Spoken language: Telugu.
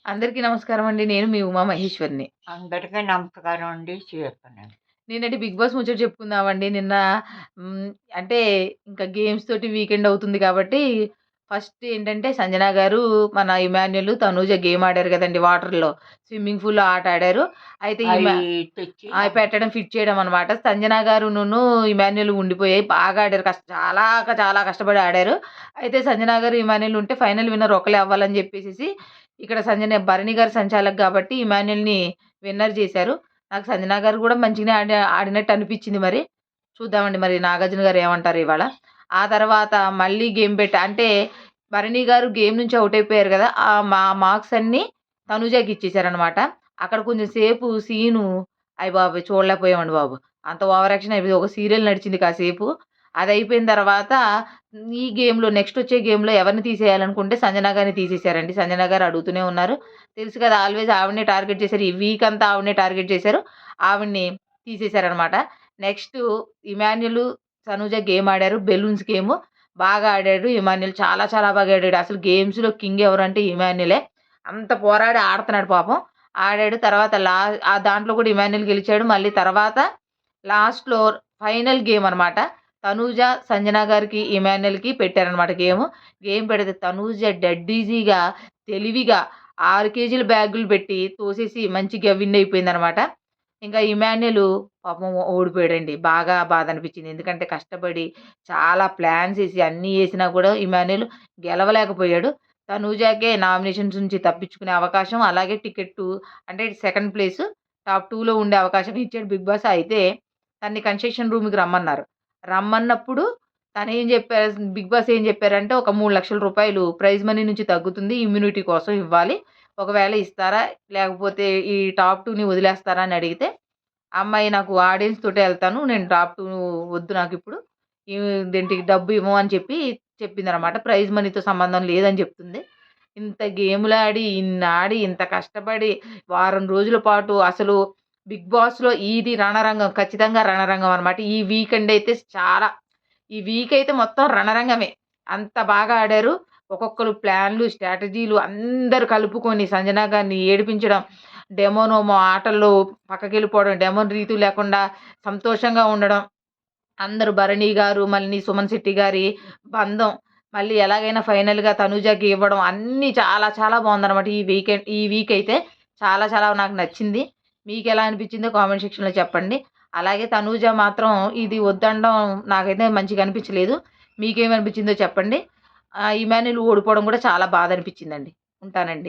అందరికీ నమస్కారం అండి. నేను మీ ఉమా మహేశ్వరిని. అందరికీ నమస్కారం అండి. చెప్పనండి. నిన్నటి 'బిగ్ బాస్' ముచ్చట చెప్పుకుందామండి. నిన్న హ్మ్, అంటే ఇంకా గేమ్స్ తోటి వీకెండ్ అవుతుంది కాబట్టి, ఫస్ట్ ఏంటంటే సంజన గారు, మన ఇమాన్యుల్, తనూజ గేమ్ ఆడారు కదండీ వాటర్‌లో. స్విమ్మింగ్ పూల్‌లో ఆట ఆడారు. అయితే అయి తెచ్చి పెట్టడం, ఫిట్ చేయడం అనమాట. సంజన గారునును, ఇమాన్యుల్ ఉండిపోయాయి. బాగా ఆడారు. చాలా కష్టపడి ఆడారు. అయితే సంజన గారు, ఇమాన్యుల్ ఉంటే ఫైనల్ విన్నర్ ఒకళ్ళే అవ్వాలని చెప్పేసేసి, ఇక్కడ భరణి గారు సంచాలక్ కాబట్టి ఇమాన్యుల్‌ని విన్నర్ చేశారు. నాకు సంజన గారు గూడా మంచిగానే ఆడినట్టు అనిపిచ్చింది మరి. చూద్దామండి మరి నాగార్జున గారు ఏమంటారో ఇవాళ. ఆ తర్వాత మళ్ళీ గేమ్ అంటే భరణి గారు గేమ్ నుంచి ఔట్ అయిపోయారు గదా! మార్క్స్ అన్నీ తనూజకి ఇచ్చేసారనమాట. అక్కడ కొంచెం సేపు సీను అయ్యబాబోయ్! చూడలేకపోయామండి బాబు. అంత ఓవర్ యాక్షన్ అయిపోయింది. ఒక సీరియల్ నడిచింది కాసేపు. అదయిపోయిన తర్వాత ఈ గేమ్‌లో నెక్స్ట్ వచ్చే గేమ్‌లో ఎవరిని తీసేయాలనుకుంటే సంజన గారిని తీసేసారండి. సంజన గారు అడుగుతూనే ఉన్నారు. తెలుసు కదా! ఆల్‌వేస్ ఆవిడనే టార్గెట్ చేశారు. ఈ వీక్ అంతా ఆవిడనే టార్గెట్ చేశారు. ఆవిడని తీసేసారనమాట. నెక్స్టు ఇమాన్యుల్, తనూజ గేమ్ ఆడారు. Balloons game. బాగా ఆడాడు ఇమాన్యుల్. చాలా బాగా ఆడాడు. అసలు గేమ్స్‌లో కింగ్ ఎవరంటే ఇమాన్యులే. అంత పోరాడి ఆడుతున్నాడు పాపం. ఆడాడు. తర్వాత దాంట్లో కూడా ఇమాన్యుల్ గెలిచాడు. మళ్ళీ తర్వాత లాస్ట్‌లో ఫైనల్ గేమ్ అనమాట. తనూజ, సంజన గారికి, ఇమాన్యుల్‌కి పెట్టారనమాట గేము. గేమ్ పెడితే తనూజ డెడ్ ఈజీగా, తెలివిగా 6 కేజీల బ్యాగులు పెట్టి తోసేసి మంచిగా విన్ అయిపోయిందనమాట. ఇంకా ఇమాన్యుల్ పాపం ఓడిపోయాడండి. బాగా బాధనిపించింది. ఎందుకంటే కష్టపడి చాలా ప్లాన్స్ ఏసి అన్నీ ఏసినా కూడా ఇమాన్యుల్ గెలవలేకపోయాడు. తనూజాకే నామినేషన్స్ నుంచి తప్పించుకునే అవకాశం, అలాగే టికెట్టు అంటే సెకండ్ ప్లేసు టాప్ 2లో ఉండే అవకాశం ఇచ్చాడు బిగ్ బాస్. అయితే తనని కన్సెషన్ రూమ్‌కి రమ్మన్నారు. రమ్మన్నప్పుడు తనేం జెప్పారు, బిగ్ బాస్ ఏం జెప్పారంటే, ఒక రూ. 3,00,000 ప్రైజ్ మనీ నుంచి తగ్గుతుంది. ఇమ్యూనిటీ కోసం ఇవ్వాలి. ఒకవేళ ఇస్తారా? లేకపోతే ఈ టాప్ 2ని వదిలేస్తారా అని అడిగితే, ఆ అమ్మాయి నాకు ఆడియన్స్ తోటే ఎళ్తాను. నేను టాప్ 2 వద్దు నాకిప్పుడు. ఈ ఇదేంటి డబ్బు ఇవ్వము అని చెప్పిందనమాట. ప్రైజ్ మనీతో సంబంధం లేదని జెప్తుంది. ఇంత గేములాడి, ఇన్నాడి, ఇంత కష్టపడి వారం రోజుల పాటు అసలు బిగ్ బాస్‌లో ఇది రణరంగం. ఖచ్చితంగా రణరంగం అనమాట. ఈ వీక్ అయితే మొత్తం రణరంగమే. అంత బాగా ఆడారు. ఒక్కొక్కళ్ళు ప్లాన్‌లు, స్ట్రాటజీలు అందరూ కలుపుకొని సంజన గారిని ఏడిపించడం, డెమోనోమో ఆటల్లో పక్కకెళ్ళిపోవడం, డెమోన్ రీతు లేకుండా సంతోషంగా ఉండడం. అందరూ భరణి గారు, మళ్ళీ సుమన్ శెట్టి గారి బంధం, మళ్ళీ ఎలాగైనా ఫైనల్‌గా తనూజకి ఇవ్వడం అన్నీ చాలా బావుందనమాట. ఈ వీక్ అయితే చాలా నాకు నచ్చింది. మీకెలా అనిపించిందో కామెంట్ సెక్షన్‌లో చెప్పండి. అలాగే తనూజ మాత్రం ఇది వద్దనడం నాకైతే మంచిగా అనిపించలేదు. మీకేమనిపించిందో చెప్పండి. ఇమాన్యుల్ ఓడిపోవడం కూడా చాలా బాధ అనిపించిందండి. ఉంటానండి.